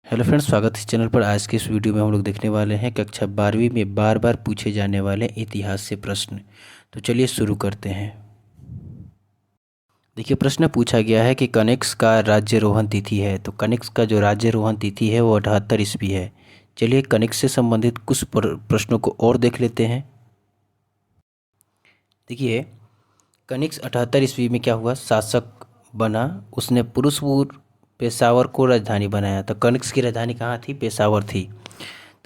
Hello friends, स्वागत है इस चैनल पर। आज के इस वीडियो में हम लोग देखने वाले हैं कक्षा 12वीं में बार बार पूछे जाने वाले इतिहास से प्रश्न। तो चलिए शुरू करते हैं। देखिए, प्रश्न पूछा गया है कि कनिष्क का राज्यारोहण तिथि है। तो कनिष्क का जो राज्यारोहण तिथि है वो 78 ईस्वी है। चलिए कनिष्क से संबंधित कुछ प्रश्नों को और देख लेते हैं। देखिए, कनिष्क 78 ईस्वी में क्या हुआ, शासक बना। उसने पुरुषपुर पेशावर को राजधानी बनाया। तो कनिष्क की राजधानी कहाँ थी? पेशावर थी।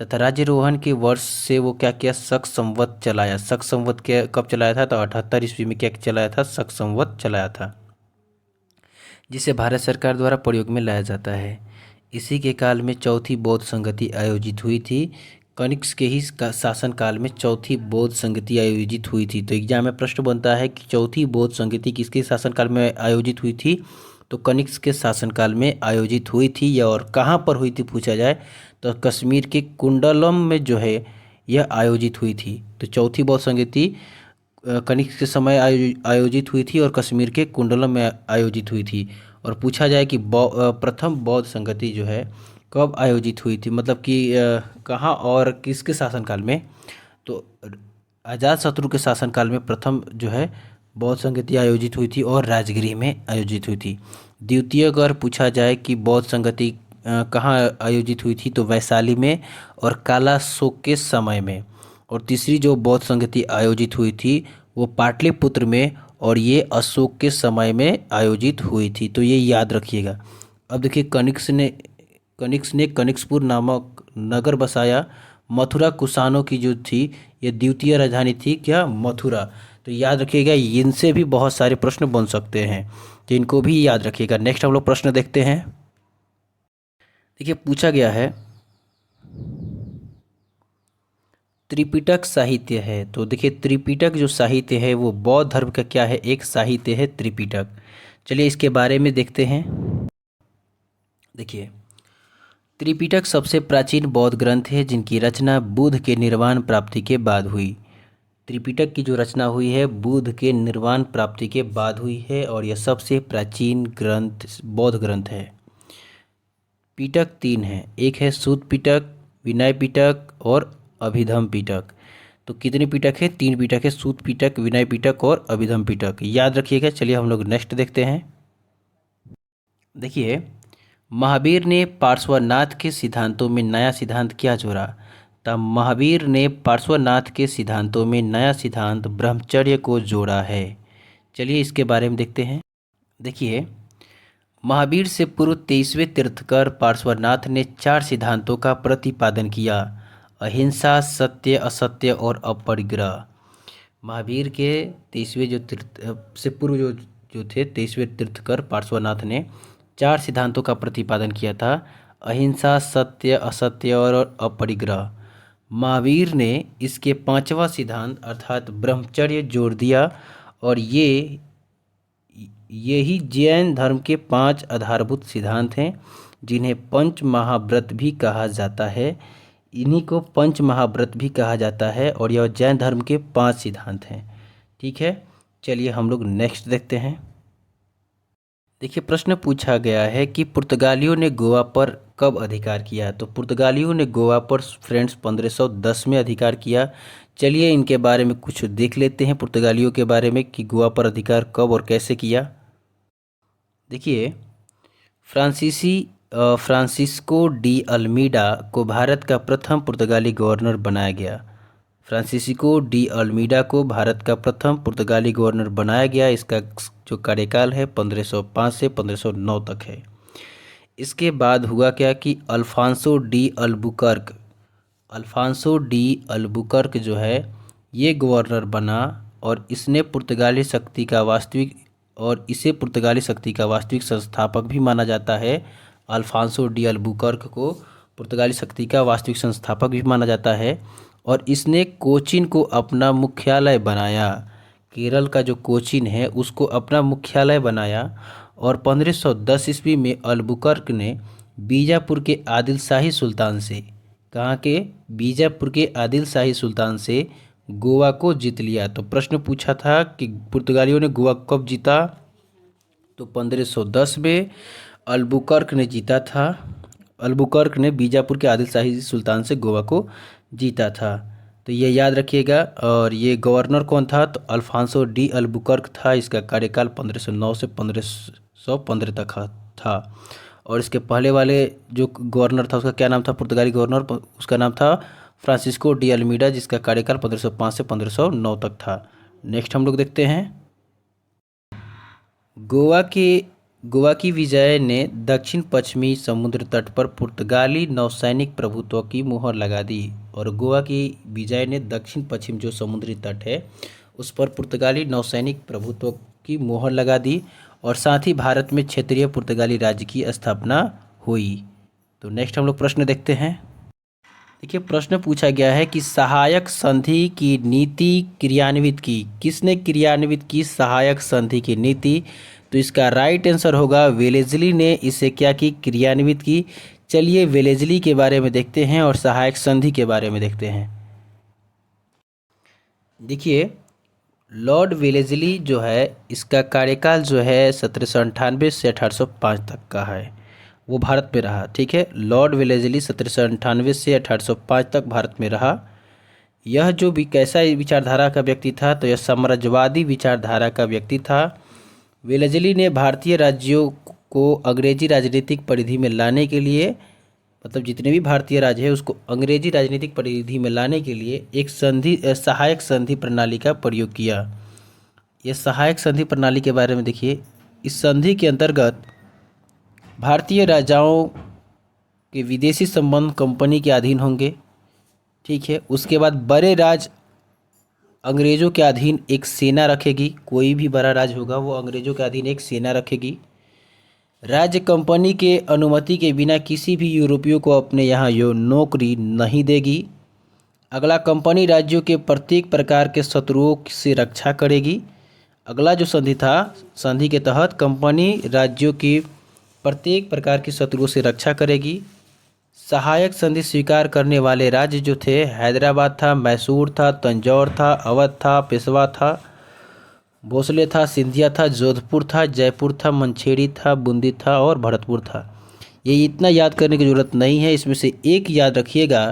तथा राज्यारोहण के वर्ष से वो क्या किया? शक संवत चलाया। शक संवत के कब चलाया था? तो 78 ईस्वी में क्या चलाया था? शक संवत चलाया था, जिसे भारत सरकार द्वारा प्रयोग में लाया जाता है। इसी के काल में चौथी बौद्ध संगति आयोजित हुई थी। कनिष्क के ही शासन काल में चौथी बौद्ध संगति आयोजित हुई थी। तो एग्जाम में प्रश्न बनता है कि चौथी बौद्ध संगति किसके शासन काल में आयोजित हुई थी? तो कनिष्क के शासनकाल में आयोजित हुई थी। या और कहाँ पर हुई थी पूछा जाए तो कश्मीर के कुंडलम में जो है यह आयोजित हुई थी। तो चौथी बौद्ध संगति कनिष्क के समय आयोजित हुई थी और कश्मीर के कुंडलम में आयोजित हुई थी। और पूछा जाए कि प्रथम बौद्ध संगति जो है कब आयोजित हुई थी, मतलब कि कहाँ और किसके शासनकाल में? तो अजातशत्रु के शासनकाल में प्रथम जो है बौद्ध संगति आयोजित हुई थी और राजगृह में आयोजित हुई थी। द्वितीय अगर पूछा जाए कि बौद्ध संगति कहाँ आयोजित हुई थी, तो वैशाली में और काला शोक के समय में। और तीसरी जो बौद्ध संगति आयोजित हुई थी वो पाटलिपुत्र में, और ये अशोक के समय में आयोजित हुई थी। तो ये याद रखिएगा। अब देखिए, कनिष्क ने कनिष्कपुर नामक नगर बसाया। मथुरा कुषाणों की जो थी ये द्वितीय राजधानी थी, क्या? मथुरा। तो याद रखिएगा, इनसे भी बहुत सारे प्रश्न बन सकते हैं, तो इनको भी याद रखिएगा। नेक्स्ट हम लोग प्रश्न देखते हैं। देखिए, पूछा गया है त्रिपिटक साहित्य है। तो देखिए, त्रिपिटक जो साहित्य है वो बौद्ध धर्म का क्या है? एक साहित्य है त्रिपिटक। चलिए इसके बारे में देखते हैं। देखिए, त्रिपिटक सबसे प्राचीन बौद्ध ग्रंथ है जिनकी रचना बुद्ध के निर्वाण प्राप्ति के बाद हुई। त्रिपिटक की जो रचना हुई है बुद्ध के निर्वाण प्राप्ति के बाद हुई है, और यह सबसे प्राचीन ग्रंथ बौद्ध ग्रंथ है। पिटक तीन है, एक है सूत पिटक, विनय पिटक और अभिधम पिटक। तो कितने पिटक है? तीन पिटक है, सूत पिटक, विनय पिटक और अभिधम पिटक। याद रखिएगा। चलिए हम लोग नेक्स्ट देखते हैं। देखिए, महावीर ने पार्श्वनाथ के सिद्धांतों में नया सिद्धांत क्या जोड़ा? तब महावीर ने पार्श्वनाथ के सिद्धांतों में नया सिद्धांत ब्रह्मचर्य को जोड़ा है। चलिए इसके बारे में देखते हैं। देखिए, महावीर से पूर्व 23वें तीर्थंकर पार्श्वनाथ ने 4 सिद्धांतों का प्रतिपादन किया: अहिंसा, सत्य, असत्य और अपरिग्रह। महावीर के 23वें जो तीर्थ से पूर्व जो थे 23वें तीर्थंकर पार्श्वनाथ ने 4 सिद्धांतों का प्रतिपादन किया था: अहिंसा, सत्य, असत्य और अपरिग्रह। महावीर ने इसके 5वां सिद्धांत अर्थात ब्रह्मचर्य जोड़ दिया, और यही जैन धर्म के 5 आधारभूत सिद्धांत हैं जिन्हें पंच महाव्रत भी कहा जाता है। इन्हीं को पंच महाव्रत भी कहा जाता है, और यह जैन धर्म के 5 सिद्धांत हैं। ठीक है, चलिए हम लोग नेक्स्ट देखते हैं। देखिए, प्रश्न पूछा गया है कि पुर्तगालियों ने गोवा पर कब अधिकार किया? तो पुर्तगालियों ने गोवा पर फ्रेंड्स 1510 में अधिकार किया। चलिए इनके बारे में कुछ देख लेते हैं, पुर्तगालियों के बारे में कि गोवा पर अधिकार कब और कैसे किया। देखिए, फ्रांसिस्को डी अल्मीडा को भारत का प्रथम पुर्तगाली गवर्नर बनाया गया। फ्रांसिस्को डी अल्मीडा को भारत का प्रथम पुर्तगाली गवर्नर बनाया गया। इसका जो कार्यकाल है 1505 से 1509 तक है। इसके बाद हुआ क्या कि अल्फांसो डी अल्बुकर्क जो है ये गवर्नर बना, और इसने पुर्तगाली शक्ति का वास्तविक और इसे पुर्तगाली शक्ति का वास्तविक संस्थापक भी माना जाता है। अल्फांसो डी अल्बुकर्क को पुर्तगाली शक्ति का वास्तविक संस्थापक भी माना जाता है, और इसने कोचीन को अपना मुख्यालय बनाया। केरल का जो कोचीन है उसको अपना मुख्यालय बनाया। और 1510 ईस्वी में अल्बुकर्क ने बीजापुर के आदिल शाही सुल्तान से, कहाँ के? बीजापुर के आदिल शाही सुल्तान से गोवा को जीत लिया। तो प्रश्न पूछा था कि पुर्तगालियों ने गोवा कब जीता? तो 1510 में अल्बुकर्क ने जीता था। अल्बुकर्क ने बीजापुर के आदिल शाही सुल्तान से गोवा को जीता था। तो ये याद रखिएगा। और ये गवर्नर कौन था? तो अल्फांसो डी अल्बुकर्क था। इसका कार्यकाल 1509 से 1515 तक था। और इसके पहले वाले जो गवर्नर था उसका क्या नाम था? पुर्तगाली गवर्नर, उसका नाम था फ्रांसिस्को डी अल्मीडा, जिसका कार्यकाल 1505 से 1509 तक था। नेक्स्ट हम लोग देखते हैं, गोवा की विजय ने दक्षिण पश्चिमी समुद्र तट पर पुर्तगाली नौसैनिक प्रभुत्व की मुहर लगा दी। और गोवा की विजय ने दक्षिण पश्चिम जो समुद्री तट है उस पर पुर्तगाली नौसैनिक प्रभुत्व की मुहर लगा दी। और साथ ही भारत में क्षेत्रीय पुर्तगाली राज्य की स्थापना हुई। तो नेक्स्ट हम लोग प्रश्न देखते हैं। देखिए, प्रश्न पूछा गया है कि सहायक संधि की नीति क्रियान्वित की, किसने क्रियान्वित की सहायक संधि की नीति? तो इसका राइट आंसर होगा वेलेज़ली ने इसे क्या की? क्रियान्वित की। चलिए वेलेज़ली के बारे में देखते हैं और सहायक संधि के बारे में देखते हैं। देखिए, लॉर्ड वेलेज़ली जो है इसका कार्यकाल जो है 1798 से 1805 तक का है, वो भारत में रहा। ठीक है, लॉर्ड वेलेज़ली 1798 से 1805 तक भारत में रहा। यह जो भी कैसा विचारधारा का व्यक्ति था? तो यह साम्राज्यवादी विचारधारा का व्यक्ति था। वेलेज़ली ने भारतीय राज्यों को अंग्रेजी राजनीतिक परिधि में लाने के लिए, मतलब जितने भी भारतीय राज्य है उसको अंग्रेजी राजनीतिक परिधि में लाने के लिए एक सहायक संधि प्रणाली का प्रयोग किया। यह सहायक संधि प्रणाली के बारे में देखिए। इस संधि के अंतर्गत भारतीय राजाओं के विदेशी संबंध कंपनी के अधीन होंगे। ठीक है, उसके बाद बड़े राज अंग्रेज़ों के अधीन एक सेना रखेगी। कोई भी बड़ा राज होगा वो अंग्रेज़ों के अधीन एक सेना रखेगी। राज्य कंपनी के अनुमति के बिना किसी भी यूरोपियों को अपने यहाँ नौकरी नहीं देगी। अगला, कंपनी राज्यों के प्रत्येक प्रकार के शत्रुओं से रक्षा करेगी। अगला जो संधि था, संधि के तहत कंपनी राज्यों की प्रत्येक प्रकार के शत्रुओं से रक्षा करेगी। सहायक संधि स्वीकार करने वाले राज्य जो थे, हैदराबाद था, मैसूर था, तंजौर था, अवध था, पेशवा था, भोसले था, सिंधिया था, जोधपुर था, जयपुर था, मंछेरी था, बूंदी था और भरतपुर था। ये इतना याद करने की ज़रूरत नहीं है। इसमें से एक याद रखिएगा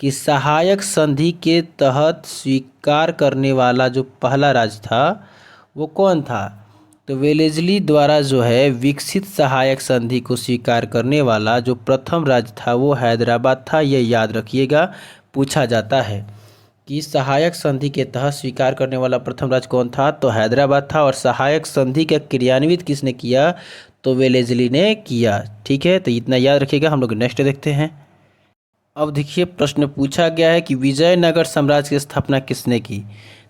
कि सहायक संधि के तहत स्वीकार करने वाला जो पहला राज्य था वो कौन था? तो वेलेज़ली द्वारा जो है विकसित सहायक संधि को स्वीकार करने वाला जो प्रथम राज्य था वो हैदराबाद था। यह याद रखिएगा, पूछा जाता है कि सहायक संधि के तहत स्वीकार करने वाला प्रथम राज्य कौन था? तो हैदराबाद था। और सहायक संधि का क्रियान्वित किसने किया? तो वेलेज़ली ने किया। ठीक है, तो इतना याद रखिएगा। हम लोग नेक्स्ट देखते हैं। अब देखिए, प्रश्न पूछा गया है कि विजयनगर साम्राज्य की स्थापना किसने की?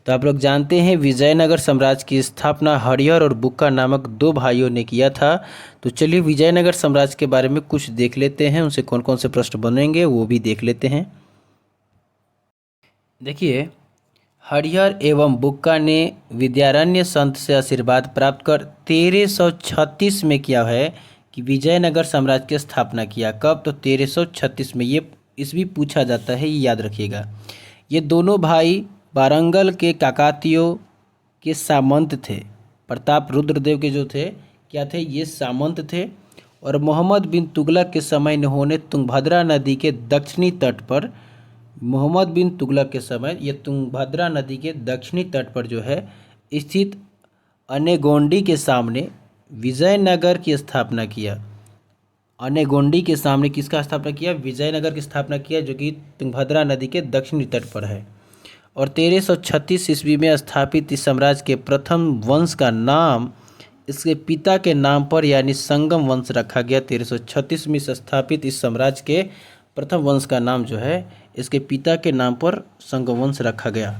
तो आप लोग जानते हैं विजयनगर साम्राज्य की स्थापना हरिहर और बुक्का नामक दो भाइयों ने किया था। तो चलिए विजयनगर साम्राज्य के बारे में कुछ देख लेते हैं, उनसे कौन कौन से प्रश्न बनेंगे वो भी देख लेते हैं। देखिए, हरिहर एवं बुक्का ने विद्यारण्य संत से आशीर्वाद प्राप्त कर 1336 में क्या है कि विजयनगर साम्राज्य की स्थापना किया। कब? तो 1336 में। ये ईस्वी पूछा जाता है, ये याद रखिएगा। ये दोनों भाई वारंगल के काकतीयों के सामंत थे। प्रताप रुद्रदेव के जो थे क्या थे? ये सामंत थे। और मोहम्मद बिन तुगलक के समय इन्होंने तुंगभद्रा नदी के दक्षिणी तट पर, मोहम्मद बिन तुगलक के समय ये तुंगभद्रा नदी के दक्षिणी तट पर जो है स्थित अनेगोंडी के सामने विजयनगर की स्थापना किया। अनेगोंडी के सामने किसका स्थापना किया? विजयनगर की स्थापना किया, जो कि तुंगभद्रा नदी के दक्षिणी तट पर है। और 1336 ईस्वी में स्थापित इस साम्राज्य के प्रथम वंश का नाम इसके पिता के नाम पर यानी संगम वंश रखा गया। 1336 में स्थापित इस साम्राज्य के प्रथम वंश का नाम जो है इसके पिता के नाम पर संगम वंश रखा गया।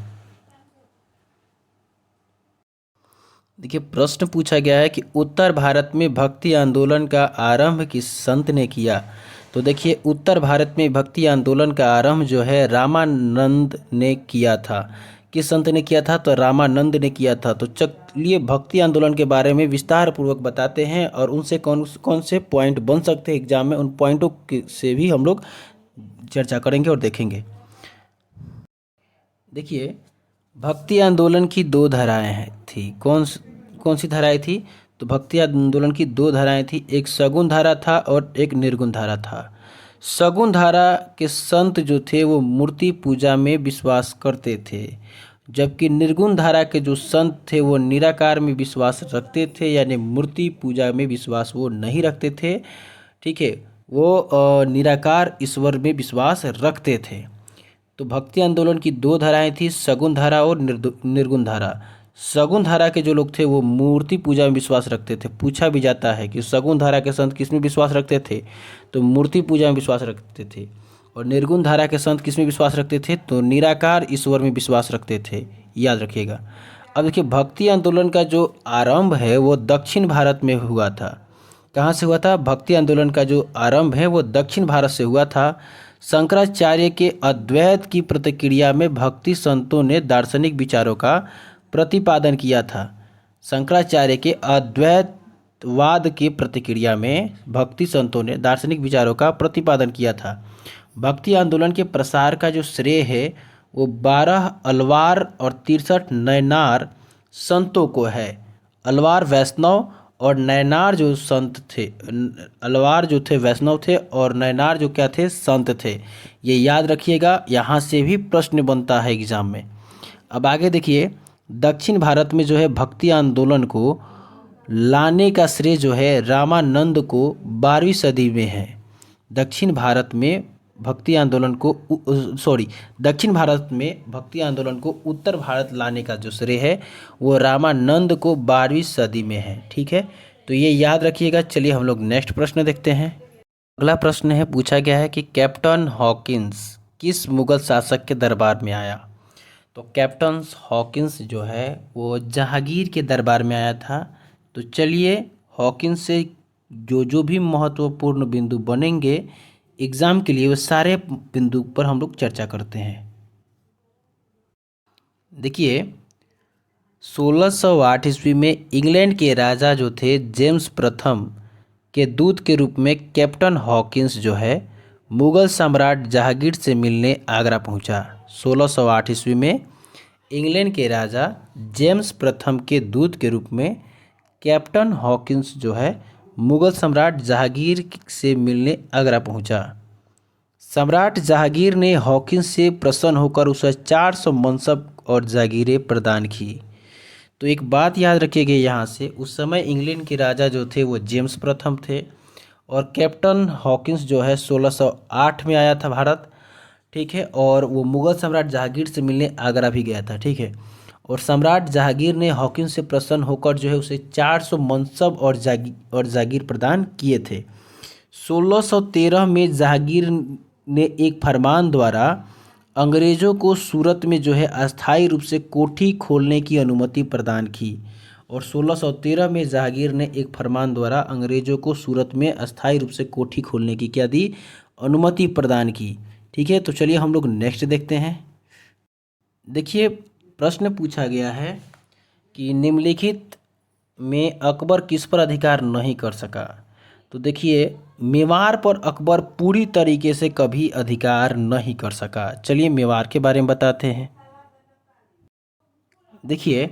देखिए, प्रश्न पूछा गया है कि उत्तर भारत में भक्ति आंदोलन का आरंभ किस संत ने किया? तो देखिए, उत्तर भारत में भक्ति आंदोलन का आरंभ जो है रामानंद ने किया था। किस संत ने किया था? तो रामानंद ने किया था। तो चलिए भक्ति आंदोलन के बारे में विस्तार पूर्वक बताते हैं और उनसे कौन कौन से पॉइंट बन सकते हैं एग्जाम में, उन पॉइंटों से भी हम लोग चर्चा करेंगे और देखेंगे। देखिए, भक्ति आंदोलन की दो धाराएं थी। कौन सी धाराएं थी? तो भक्ति आंदोलन की दो धाराएं थी, एक सगुण धारा था और एक निर्गुण धारा था। शगुन धारा के संत जो थे वो मूर्ति पूजा में विश्वास करते थे, जबकि निर्गुण धारा के जो संत थे वो निराकार में विश्वास रखते थे, यानी मूर्ति पूजा में विश्वास वो नहीं रखते थे। ठीक है, वो निराकार ईश्वर में विश्वास रखते थे। तो भक्ति आंदोलन की दो धाराएं थी, शगुन धारा और निर्गुण धारा। शगुन धारा के जो लोग थे वो मूर्ति पूजा में विश्वास रखते थे। पूछा भी जाता है कि शगुन धारा के संत किस में विश्वास रखते थे, तो मूर्ति पूजा में विश्वास रखते थे। और निर्गुण धारा के संत किस में विश्वास रखते थे, तो निराकार ईश्वर में विश्वास रखते थे। याद रखिएगा। अब देखिए, भक्ति आंदोलन का जो आरंभ है वो दक्षिण भारत में हुआ था। कहाँ से हुआ था? भक्ति आंदोलन का जो आरंभ है वो दक्षिण भारत से हुआ था। शंकराचार्य के अद्वैत की प्रतिक्रिया में भक्ति संतों ने दार्शनिक विचारों का प्रतिपादन किया था। शंकराचार्य के अद्वैतवाद की प्रतिक्रिया में भक्ति संतों ने दार्शनिक विचारों का प्रतिपादन किया था। भक्ति आंदोलन के प्रसार का जो श्रेय है वो 12 अलवार और 63 नयनार संतों को है। अलवार वैष्णव और नयनार जो संत थे, अलवार जो थे वैष्णव थे और नयनार जो क्या थे, संत थे। ये याद रखिएगा, यहाँ से भी प्रश्न बनता है एग्जाम में। अब आगे देखिए, दक्षिण भारत में जो है भक्ति आंदोलन को लाने का श्रेय जो है रामानंद को 12वीं सदी में है। दक्षिण भारत में भक्ति आंदोलन को दक्षिण भारत में भक्ति आंदोलन को उत्तर भारत लाने का जो श्रेय है वो रामानंद को 12वीं सदी में है। ठीक है, तो ये याद रखिएगा। चलिए हम लोग नेक्स्ट प्रश्न देखते हैं। अगला प्रश्न है, पूछा गया है कि कैप्टन हॉकिंस किस मुगल शासक के दरबार में आया? तो कैप्टन हॉकिंस जो है वो जहांगीर के दरबार में आया था। तो चलिए हॉकिंस से जो भी महत्वपूर्ण बिंदु बनेंगे एग्जाम के लिए वो सारे बिंदु पर हम लोग चर्चा करते हैं। देखिए, 1608 ईस्वी में इंग्लैंड के राजा जो थे जेम्स प्रथम के दूत के रूप में कैप्टन हॉकिंस जो है मुगल सम्राट जहांगीर से मिलने आगरा पहुंचा। 1608 ईस्वी में इंग्लैंड के राजा जेम्स प्रथम के दूत के रूप में कैप्टन हॉकिंस जो है मुगल सम्राट जहांगीर से मिलने आगरा पहुंचा। सम्राट जहांगीर ने हॉकिंस से प्रसन्न होकर उसे 400 मनसब और जागीरें प्रदान की। तो एक बात याद रखिएगा यहाँ से, उस समय इंग्लैंड के राजा जो थे वो जेम्स प्रथम थे और कैप्टन हॉकिंस जो है 1608 में आया था भारत। ठीक है, और वो मुगल सम्राट जहांगीर से मिलने आगरा भी गया था। ठीक है, और सम्राट जहांगीर ने हॉकिंस से प्रसन्न होकर जो है उसे 400 मनसब और जागीर प्रदान किए थे। 1613 में जहांगीर ने एक फरमान द्वारा अंग्रेज़ों को सूरत में जो है अस्थायी रूप से कोठी खोलने की अनुमति प्रदान की। और 1613 में जहांगीर ने एक फरमान द्वारा अंग्रेज़ों को सूरत में अस्थायी रूप से कोठी खोलने की क्या दी? अनुमति प्रदान की। ठीक है, तो चलिए हम लोग नेक्स्ट देखते हैं। देखिए, प्रश्न पूछा गया है कि निम्नलिखित में अकबर किस पर अधिकार नहीं कर सका? तो देखिए, मेवाड़ पर अकबर पूरी तरीके से कभी अधिकार नहीं कर सका। चलिए मेवाड़ के बारे में बताते हैं। देखिए,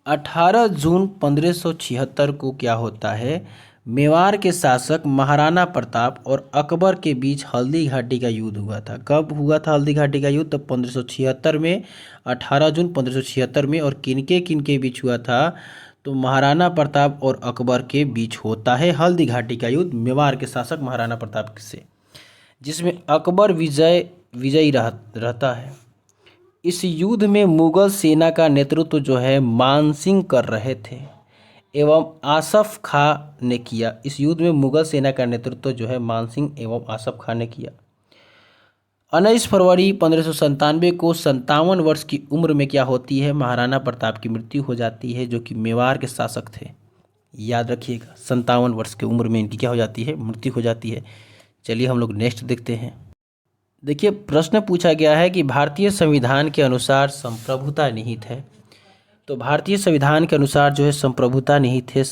18 जून 1576 को क्या होता है, मेवाड़ के शासक महाराणा प्रताप और अकबर के बीच हल्दी घाटी का युद्ध हुआ था। कब हुआ था हल्दी घाटी का युद्ध? तो 1576 में, 18 जून 1576 में। और किनके बीच हुआ था? तो महाराणा प्रताप और अकबर के बीच होता है हल्दी घाटी का युद्ध मेवाड़ के शासक महाराणा प्रताप से, जिसमें अकबर विजयी रहता है। इस युद्ध में मुगल सेना का नेतृत्व जो है मानसिंह कर रहे थे एवं आसफ खां ने किया। इस युद्ध में मुगल सेना का नेतृत्व जो है मानसिंह एवं आसफ खां ने किया। 19 फरवरी 1597 को 57 वर्ष की उम्र में क्या होती है, महाराणा प्रताप की मृत्यु हो जाती है, जो कि मेवाड़ के शासक थे। याद रखिएगा, 57 वर्ष की उम्र में इनकी क्या हो जाती है, मृत्यु हो जाती है। चलिए हम लोग नेक्स्ट देखते हैं। देखिए, प्रश्न पूछा गया है कि भारतीय संविधान के अनुसार संप्रभुता निहित है। तो भारतीय संविधान के अनुसार जो है संप्रभुता निहित है।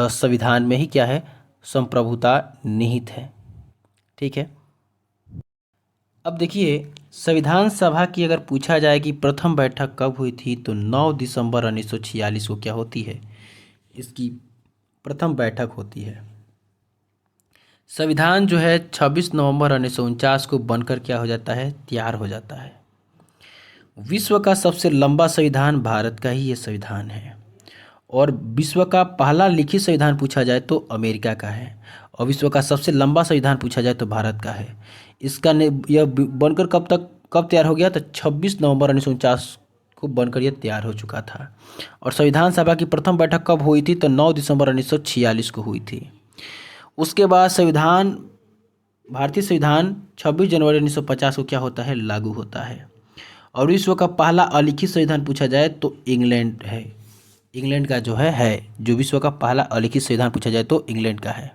संविधान में ही क्या है, संप्रभुता निहित है। ठीक है, अब देखिए, संविधान सभा की अगर पूछा जाए कि प्रथम बैठक कब हुई थी, तो 9 दिसंबर 1946 को क्या होती है, इसकी प्रथम बैठक होती है। संविधान जो है 26 नवंबर 1949 को बनकर क्या हो जाता है, तैयार हो जाता है। विश्व का सबसे लंबा संविधान भारत का ही ये संविधान है। और विश्व का पहला लिखित संविधान पूछा जाए तो अमेरिका का है, और विश्व का सबसे लंबा संविधान पूछा जाए तो भारत का है। यह बनकर कब तैयार हो गया, तो 26 नवंबर 1949 को बनकर यह तैयार हो चुका था। और संविधान सभा की प्रथम बैठक कब हुई थी, तो 9 दिसंबर 1946 को हुई थी। उसके बाद भारतीय संविधान 26 जनवरी 1950 को क्या होता है, लागू होता है। और विश्व का पहला अलिखित संविधान पूछा जाए तो इंग्लैंड है। इंग्लैंड का जो है जो विश्व का पहला अलिखित संविधान पूछा जाए तो इंग्लैंड का है।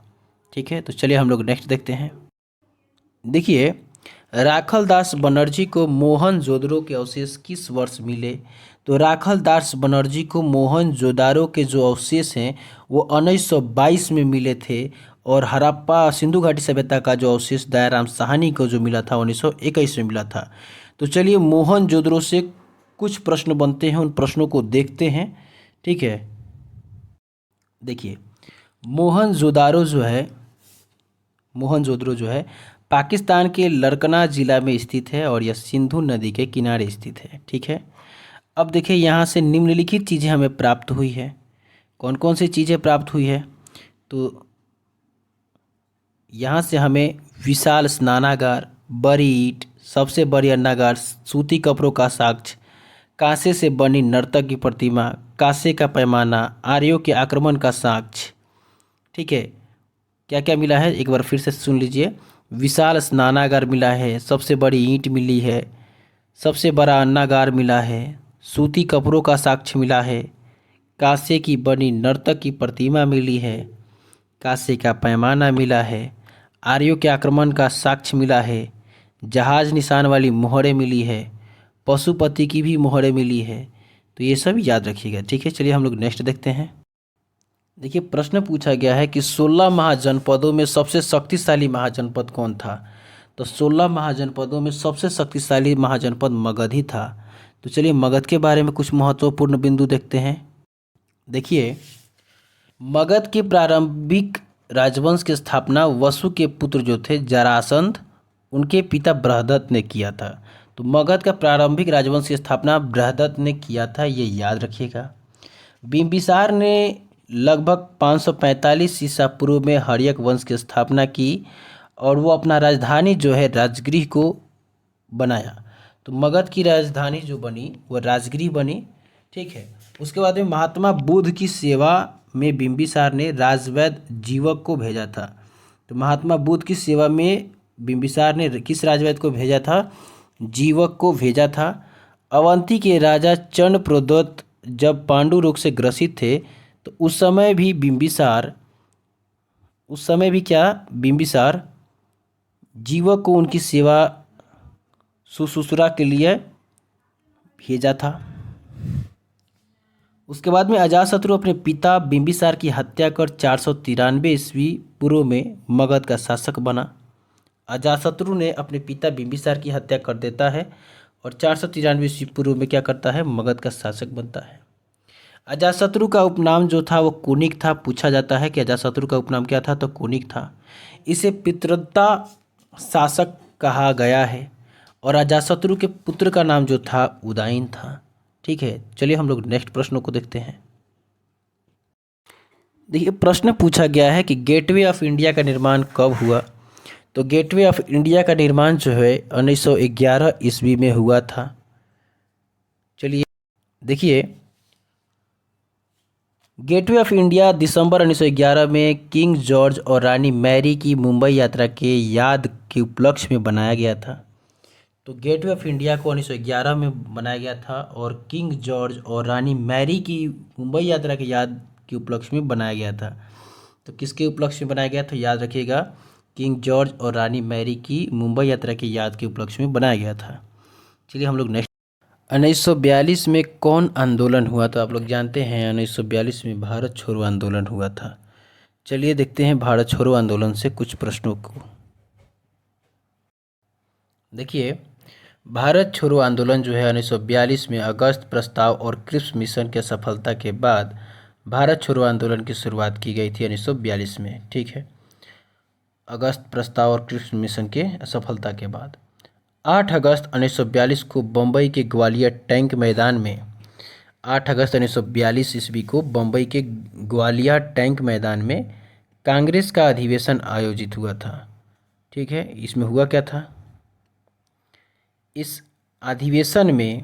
ठीक है, तो चलिए हम लोग नेक्स्ट देखते हैं। देखिए, राखल दास बनर्जी को मोहनजोदड़ो के अवशेष किस वर्ष मिले, तो राखल दास बनर्जी को मोहनजोदारो के जो अवशेष हैं वो 1922 में मिले थे। और हड़प्पा सिंधु घाटी सभ्यता का जो अवशेष दयाराम साहनी को जो मिला था 1921 में मिला था। तो चलिए मोहनजोदड़ो से कुछ प्रश्न बनते हैं, उन प्रश्नों को देखते हैं। ठीक है, देखिए मोहनजोदड़ो जो है पाकिस्तान के लरकना ज़िला में स्थित है और यह सिंधु नदी के किनारे स्थित है। ठीक है, अब देखिए यहाँ से निम्नलिखित चीज़ें हमें प्राप्त हुई है। कौन कौन सी चीज़ें प्राप्त हुई है, तो यहाँ से हमें विशाल स्नानागार, बड़ी ईंट, सबसे बड़ी अन्नागार, सूती कपड़ों का साक्ष्य, कांसे से बनी नर्तक की प्रतिमा, कांसे का पैमाना, आर्यों के आक्रमण का साक्ष्य। ठीक है, क्या क्या मिला है एक बार फिर से सुन लीजिए। विशाल स्नानागार मिला है, सबसे बड़ी ईंट मिली है, सबसे बड़ा अन्नागार मिला है, सूती कपड़ों का साक्ष्य मिला है, कांसे की बनी नर्तक की प्रतिमा मिली है, कांसे का पैमाना मिला है, आर्यों के आक्रमण का साक्ष्य मिला है, जहाज निशान वाली मोहरें मिली है, पशुपति की भी मोहरें मिली है। तो ये सब याद रखिएगा। ठीक है, चलिए हम लोग नेक्स्ट देखते हैं। देखिए प्रश्न पूछा गया है कि 16 महाजनपदों में सबसे शक्तिशाली महाजनपद कौन था, तो 16 महाजनपदों में सबसे शक्तिशाली महाजनपद मगध ही था। तो चलिए मगध के बारे में कुछ महत्वपूर्ण बिंदु देखते हैं। देखिए मगध के प्रारंभिक राजवंश की स्थापना वसु के पुत्र जो थे जरासंध, उनके पिता बृहदत्त ने किया था। तो मगध का प्रारंभिक राजवंश की स्थापना बृहदत्त ने किया था, ये याद रखिएगा। बिंबिसार ने लगभग 545 ईसा पूर्व में हर्यक वंश की स्थापना की और वो अपना राजधानी जो है राजगृह को बनाया। तो मगध की राजधानी जो बनी वो राजगृह बनी। ठीक है, उसके बाद में महात्मा बुद्ध की सेवा में बिंबिसार ने राजवैद्य जीवक को भेजा था। तो महात्मा बुद्ध की सेवा में बिंबिसार ने किस राजवैद्य को भेजा था, जीवक को भेजा था। अवंती के राजा चंद्रप्रद्योत जब पांडु रोग से ग्रसित थे तो उस समय भी बिंबिसार जीवक को उनकी सेवा शुश्रूषा के लिए भेजा था। उसके बाद में अजातशत्रु अपने पिता बिंबिसार की हत्या कर 493 ईस्वी पूर्व में मगध का शासक बना। अजातशत्रु ने अपने पिता बिंबिसार की हत्या कर देता है और 493 ईस्वी पूर्व में क्या करता है, मगध का शासक बनता है। अजातशत्रु का उपनाम जो था वो कुनिक था। पूछा जाता है कि अजातशत्रु का उपनाम क्या था, तो कुनिक था। इसे पितृव्रता शासक कहा गया है और अजातशत्रु के पुत्र का नाम जो था उदयन था। ठीक है, चलिए हम लोग नेक्स्ट प्रश्नों को देखते हैं। देखिए प्रश्न पूछा गया है कि गेटवे ऑफ इंडिया का निर्माण कब हुआ, तो गेटवे ऑफ इंडिया का निर्माण जो है 1911 ईस्वी में हुआ था। चलिए देखिए गेटवे ऑफ इंडिया दिसंबर 1911 में किंग जॉर्ज और रानी मैरी की मुंबई यात्रा के याद के उपलक्ष्य में बनाया गया था। तो गेटवे ऑफ इंडिया को 1911 में बनाया गया था और किंग जॉर्ज और रानी मैरी की मुंबई यात्रा के याद के उपलक्ष्य में बनाया गया था। तो किसके उपलक्ष्य में बनाया गया, तो याद रखिएगा किंग जॉर्ज और रानी मैरी की मुंबई यात्रा के याद के उपलक्ष्य में बनाया गया था। चलिए हम लोग नेक्स्ट 1942 में कौन आंदोलन हुआ, तो आप लोग जानते हैं 1942 में भारत छोड़ो आंदोलन हुआ था। चलिए देखते हैं भारत छोड़ो आंदोलन से कुछ प्रश्नों को। देखिए भारत छोड़ो आंदोलन जो है 1942 में अगस्त प्रस्ताव और क्रिप्स मिशन के सफलता के बाद भारत छोड़ो आंदोलन की शुरुआत की गई थी 1942 में। ठीक है, अगस्त प्रस्ताव और कृष्ण मिशन के असफलता के बाद। 8 अगस्त 1942 को बम्बई के ग्वालियर टैंक मैदान में 8 अगस्त 1942 ईस्वी को बम्बई के ग्वालियर टैंक मैदान में कांग्रेस का अधिवेशन आयोजित हुआ था। ठीक है, इसमें हुआ क्या था? इस अधिवेशन में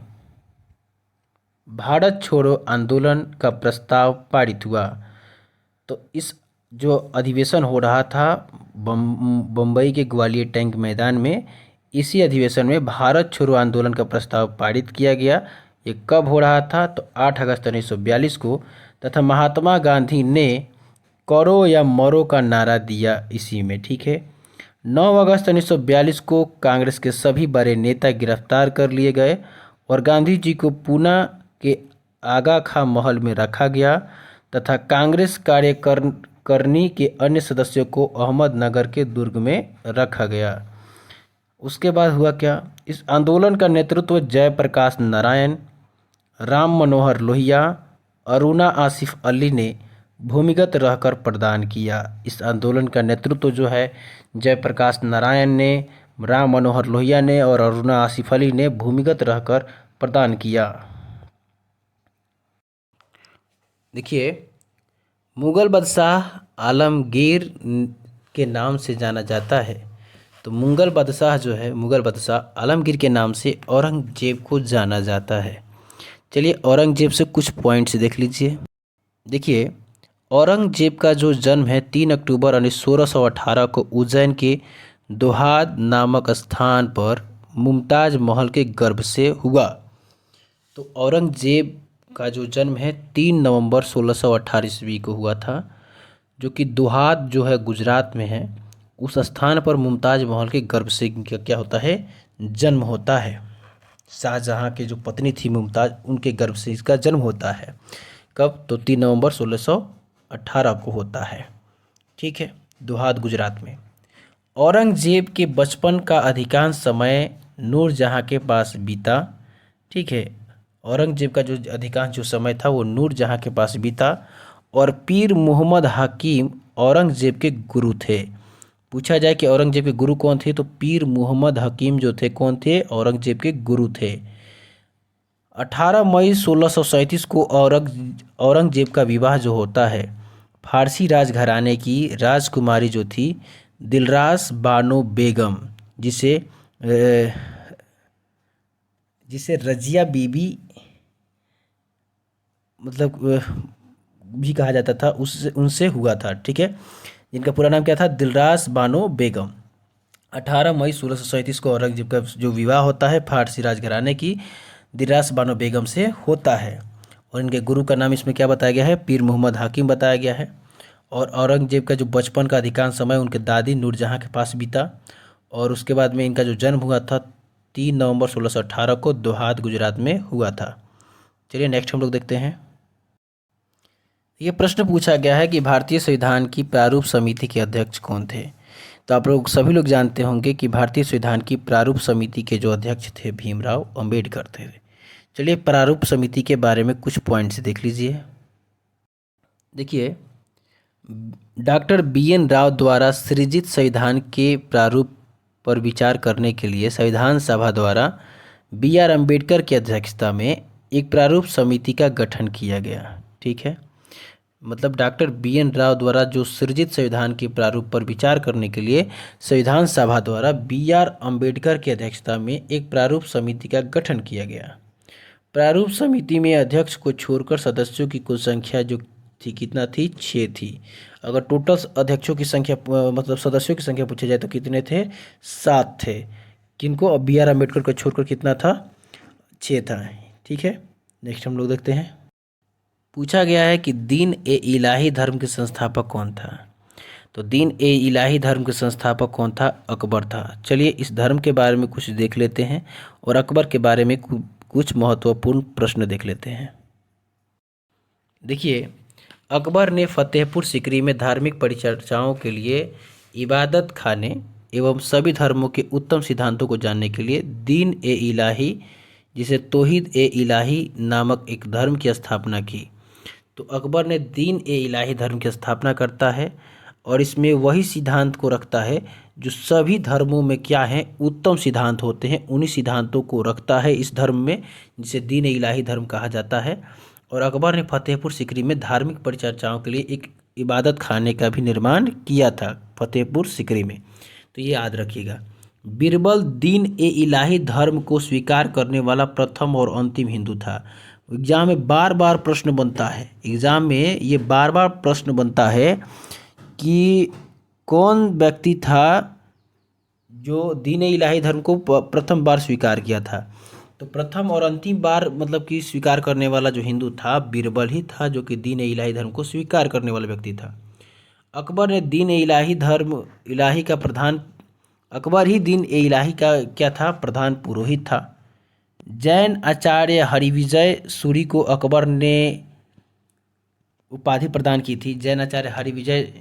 भारत छोड़ो आंदोलन का प्रस्ताव पारित हुआ। तो इस जो अधिवेशन हो रहा था बम्बई के ग्वालियर टैंक मैदान में, इसी अधिवेशन में भारत छोड़ो आंदोलन का प्रस्ताव पारित किया गया। ये कब हो रहा था? तो 8 अगस्त 1942 को, तथा महात्मा गांधी ने करो या मरो का नारा दिया इसी में। ठीक है, 9 अगस्त 1942 को कांग्रेस के सभी बड़े नेता गिरफ्तार कर लिए गए और गांधी जी को पूना के आगा खां महल में रखा गया तथा कांग्रेस कार्यकारिणी के अन्य सदस्यों को अहमदनगर के दुर्ग में रखा गया। उसके बाद हुआ क्या? इस आंदोलन का नेतृत्व जयप्रकाश नारायण, राम मनोहर लोहिया, अरुणा आसिफ अली ने भूमिगत रहकर प्रदान किया। इस आंदोलन का नेतृत्व जो है जयप्रकाश नारायण ने, राम मनोहर लोहिया ने और अरुणा आसिफ अली ने भूमिगत रहकर प्रदान किया। देखिए, मुग़ल बादशाह आलमगीर के नाम से जाना जाता है। तो मुग़ल बादशाह आलमगीर के नाम से औरंगजेब को जाना जाता है। चलिए औरंगजेब से कुछ पॉइंट्स देख लीजिए। देखिए, औरंगजेब का जो जन्म है 3 अक्टूबर 1618 को उज्जैन के दोहाद नामक स्थान पर मुमताज़ महल के गर्भ से हुआ। तो औरंगजेब का जो जन्म है 3 नवंबर 1618 ईस्वी को हुआ था, जो कि दोहाद जो है गुजरात में है। उस स्थान पर मुमताज़ महल के गर्भ से क्या होता है? जन्म होता है। शाहजहाँ की जो पत्नी थी मुमताज़, उनके गर्भ से इसका जन्म होता है। कब? तो 3 नवंबर 1618 को होता है। ठीक है, दोहाद गुजरात में। औरंगजेब के बचपन का अधिकांश समय नूरजहाँ के पास बीता। ठीक है, औरंगजेब का जो अधिकांश जो समय था वो नूरजहाँ के पास बीता और पीर मोहम्मद हकीम औरंगजेब के गुरु थे। पूछा जाए कि औरंगजेब के गुरु कौन थे, तो पीर मोहम्मद हकीम जो थे कौन थे? औरंगजेब के गुरु थे। 18 मई 1637 को औरंगजेब का विवाह जो होता है फारसी राजघराने की राजकुमारी जो थी दिलरास बानो बेगम, जिसे रजिया बीबी भी कहा जाता था, उनसे हुआ था। ठीक है, जिनका पूरा नाम क्या था? दिलरास बानो बेगम। 18 मई 1637 को औरंगजेब का जो विवाह होता है फारसी राजघराने की दिलरास बानो बेगम से होता है। और इनके गुरु का नाम इसमें क्या बताया गया है? पीर मोहम्मद हाकिम बताया गया है। और औरंगजेब का जो बचपन का अधिकांश समय उनके दादी नूरजहाँ के पास बीता। और उसके बाद में इनका जो जन्म हुआ था 3 नवंबर 1618 को दोहाद गुजरात में हुआ था। चलिए नेक्स्ट हम लोग देखते हैं। ये प्रश्न पूछा गया है कि भारतीय संविधान की प्रारूप समिति के अध्यक्ष कौन थे? तो आप लोग सभी लोग जानते होंगे कि भारतीय संविधान की प्रारूप समिति के जो अध्यक्ष थे भीमराव अंबेडकर थे। चलिए प्रारूप समिति के बारे में कुछ पॉइंट्स देख लीजिए। देखिए, डॉक्टर BN राव द्वारा सृजित संविधान के प्रारूप पर विचार करने के लिए संविधान सभा द्वारा BR अम्बेडकर की अध्यक्षता में एक प्रारूप समिति का गठन किया गया। ठीक है, मतलब डॉक्टर BN राव द्वारा जो सृजित संविधान के प्रारूप पर विचार करने के लिए संविधान सभा द्वारा BR अम्बेडकर की अध्यक्षता में एक प्रारूप समिति का गठन किया गया। प्रारूप समिति में अध्यक्ष को छोड़कर सदस्यों की कुल संख्या जो थी कितना थी? 6 थी। अगर टोटल अध्यक्षों की संख्या सदस्यों की संख्या पूछा जाए तो कितने थे? 7 थे। किनको? BR अम्बेडकर को छोड़कर कितना था? 6 था। ठीक है, नेक्स्ट हम लोग देखते हैं। पूछा गया है कि दीन-ए-इलाही धर्म के संस्थापक कौन था? तो दीन-ए-इलाही धर्म के संस्थापक कौन था? अकबर था। चलिए इस धर्म के बारे में कुछ देख लेते हैं और अकबर के बारे में कुछ महत्वपूर्ण प्रश्न देख लेते हैं। देखिए, अकबर ने फतेहपुर सीकरी में धार्मिक परिचर्चाओं के लिए, इबादत खाने एवं सभी धर्मों के उत्तम सिद्धांतों को जानने के लिए दीन-ए-इलाही जिसे तौहीद-ए-इलाही नामक एक धर्म की स्थापना की। तो अकबर ने दीन-ए-इलाही धर्म की स्थापना करता है और इसमें वही सिद्धांत को रखता है जो सभी धर्मों में क्या हैं, उत्तम सिद्धांत होते हैं, उन्हीं सिद्धांतों को रखता है इस धर्म में, जिसे दीन इलाही धर्म कहा जाता है। और अकबर ने फतेहपुर सीकरी में धार्मिक परिचर्चाओं के लिए एक इबादत खाने का भी निर्माण किया था, फतेहपुर सीकरी में। तो ये याद रखिएगा। बीरबल दीन ए इलाही धर्म को स्वीकार करने वाला प्रथम और अंतिम हिंदू था। एग्जाम में बार बार प्रश्न बनता है, एग्जाम में ये बार बार प्रश्न बनता है कि कौन व्यक्ति था जो दीन ए इलाही धर्म को प्रथम बार स्वीकार किया था। तो प्रथम और अंतिम बार मतलब कि स्वीकार करने वाला जो हिंदू था बीरबल ही था, जो कि दीन ए इलाही धर्म को स्वीकार करने वाला व्यक्ति था। अकबर ने दीन ए इलाही धर्म इलाही का प्रधान अकबर ही दीन ए इलाही का क्या था, प्रधान पुरोहित था। जैन आचार्य हरिविजय सूरी को अकबर ने उपाधि प्रदान की थी। जैन आचार्य हरिविजय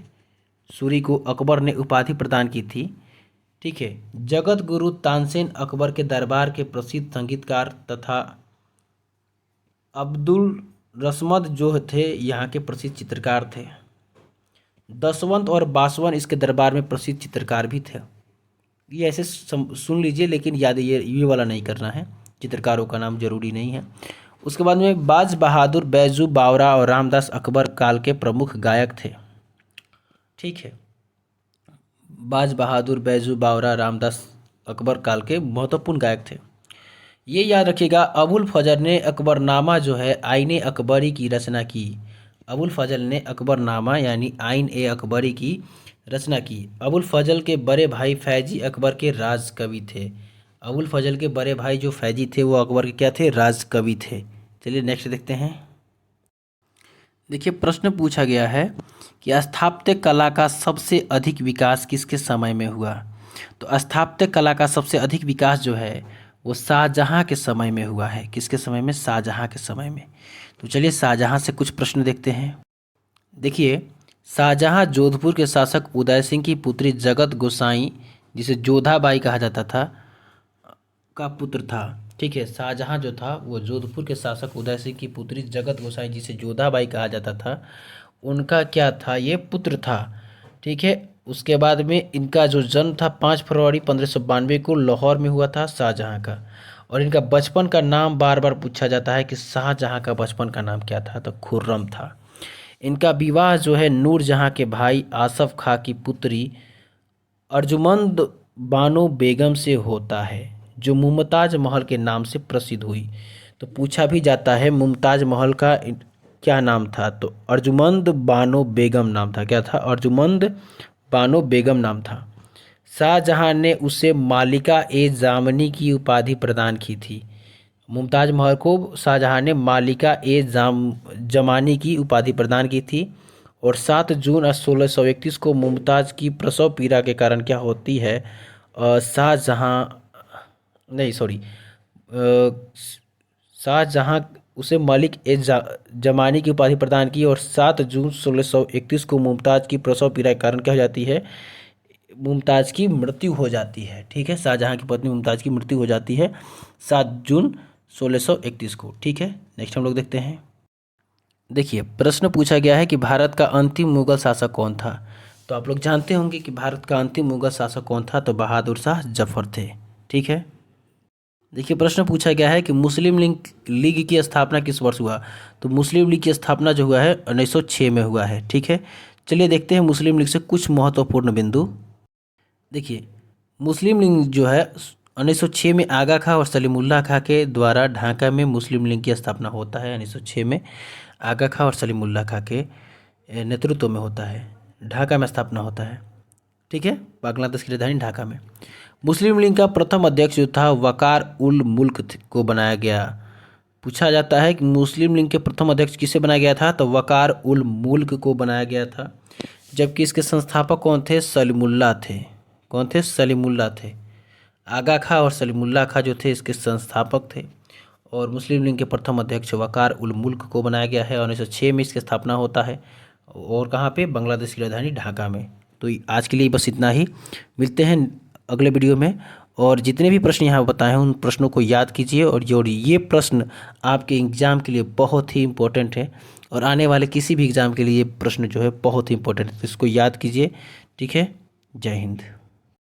सूरी को अकबर ने उपाधि प्रदान की थी। ठीक है। जगत गुरु तानसेन अकबर के दरबार के प्रसिद्ध संगीतकार तथा अब्दुल रसमद जो थे यहाँ के प्रसिद्ध चित्रकार थे। दसवंत और बासवन इसके दरबार में प्रसिद्ध चित्रकार भी थे। ये ऐसे सुन लीजिए, लेकिन याद ये वाला नहीं करना है, चित्रकारों का नाम जरूरी नहीं है। उसके बाद में बाज बहादुर, बैजू बावरा और रामदास अकबर काल के प्रमुख गायक थे। ठीक है। बाज बहादुर, बैजू बावरा, रामदास अकबर काल के महत्वपूर्ण गायक थे। ये याद रखिएगा। अबुल फजल ने अकबरनामा जो है आईने अकबरी की रचना की। अबुल फजल ने अकबरनामा यानी आइन ए अकबरी की रचना की। अबुल फजल के बड़े भाई फैजी अकबर के राज कवि थे। अबुल फजल के बड़े भाई जो फैजी थे वो अकबर के क्या थे, राज कवि थे। चलिए नेक्स्ट देखते हैं। देखिए प्रश्न पूछा गया है कि स्थापत्य कला का सबसे अधिक विकास किसके समय में हुआ। तो स्थापत्य कला का सबसे अधिक विकास जो है वो शाहजहाँ के समय में हुआ है। किसके समय में, शाहजहाँ के समय में। तो चलिए शाहजहाँ से कुछ प्रश्न देखते हैं। देखिए शाहजहाँ जोधपुर के शासक उदय सिंह की पुत्री जगत गोसाई, जिसे जोधाबाई कहा जाता था, का पुत्र था। ठीक है। शाहजहाँ जो था वो जोधपुर के शासक उदय सिंह की पुत्री जगत गोसाई, जिसे जोधाबाई कहा जाता था, उनका क्या था, ये पुत्र था। ठीक है। उसके बाद में इनका जो जन्म था 5 फरवरी 1592 को लाहौर में हुआ था शाहजहाँ का। और इनका बचपन का नाम बार बार पूछा जाता है कि शाहजहाँ का बचपन का नाम क्या था, तो खुर्रम था। इनका विवाह जो है नूरजहाँ के भाई आसफ खां की पुत्री अर्जुमंद बानो बेगम से होता है, जो मुमताज़ महल के नाम से प्रसिद्ध हुई। तो पूछा भी जाता है मुमताज़ महल का क्या नाम था, तो अर्जुमंद बानो बेगम नाम था। क्या था, अर्जुमंद बानो बेगम नाम था। शाहजहाँ ने उसे मालिका ए जामनी की उपाधि प्रदान की थी। मुमताज़ महल को शाहजहाँ ने मालिका ए जमानी की उपाधि प्रदान की थी। और 7 जून 1631 को मुमताज़ की प्रसव पीड़ा के कारण क्या होती है, शाहजहाँ उसे मलिक ए जमानी की उपाधि प्रदान की। और 7 जून 1631 को मुमताज़ की प्रसव पीड़ा के कारण क्या हो जाती है, मुमताज़ की मृत्यु हो जाती है। ठीक है। शाहजहाँ की पत्नी मुमताज़ की मृत्यु हो जाती है 7 जून 1631 को। ठीक है। नेक्स्ट हम लोग देखते हैं। देखिए प्रश्न पूछा गया है कि भारत का अंतिम मुगल शासक कौन था। तो आप लोग जानते होंगे कि भारत का अंतिम मुगल शासक कौन था, तो बहादुर शाह जफर थे। ठीक है। देखिए प्रश्न पूछा गया है कि मुस्लिम लीग की स्थापना किस वर्ष हुआ। तो मुस्लिम लीग की स्थापना जो हुआ है 1906 में हुआ है। ठीक है। चलिए देखते हैं मुस्लिम लीग से कुछ महत्वपूर्ण बिंदु। देखिए मुस्लिम लीग जो है 1906 में आगा खां और सलीमुल्लाह खां के द्वारा ढाका में मुस्लिम लीग की स्थापना होता है। 1906 में आगा खां और सलीमुल्लाह खां के नेतृत्व में होता है, ढाका में स्थापना होता है। ठीक है। बांग्लादेश की राजधानी ढाका में। मुस्लिम लीग का प्रथम अध्यक्ष जो था वकार उल मुल्क को बनाया गया। पूछा जाता है कि मुस्लिम लीग के प्रथम अध्यक्ष किसे बनाया गया था, तो वकार उल मुल्क को बनाया गया था। जबकि इसके संस्थापक कौन थे, सलीमुल्लाह थे। कौन थे, सलीमुल्लाह थे। आगा खां और सलीमुल्लाह खां जो थे इसके संस्थापक थे। और मुस्लिम लीग के प्रथम अध्यक्ष वकार उल मुल्क को बनाया गया है। 1906 में इसकी स्थापना होता है। और कहाँ पे, बांग्लादेश की राजधानी ढाका में। तो आज के लिए बस इतना ही, मिलते हैं अगले वीडियो में। और जितने भी प्रश्न यहाँ बताए हैं उन प्रश्नों को याद कीजिए। और ये प्रश्न आपके एग्ज़ाम के लिए बहुत ही इम्पोर्टेंट है। और आने वाले किसी भी एग्ज़ाम के लिए ये प्रश्न जो है बहुत ही इंपॉर्टेंट है, तो इसको याद कीजिए। ठीक है, जय हिंद।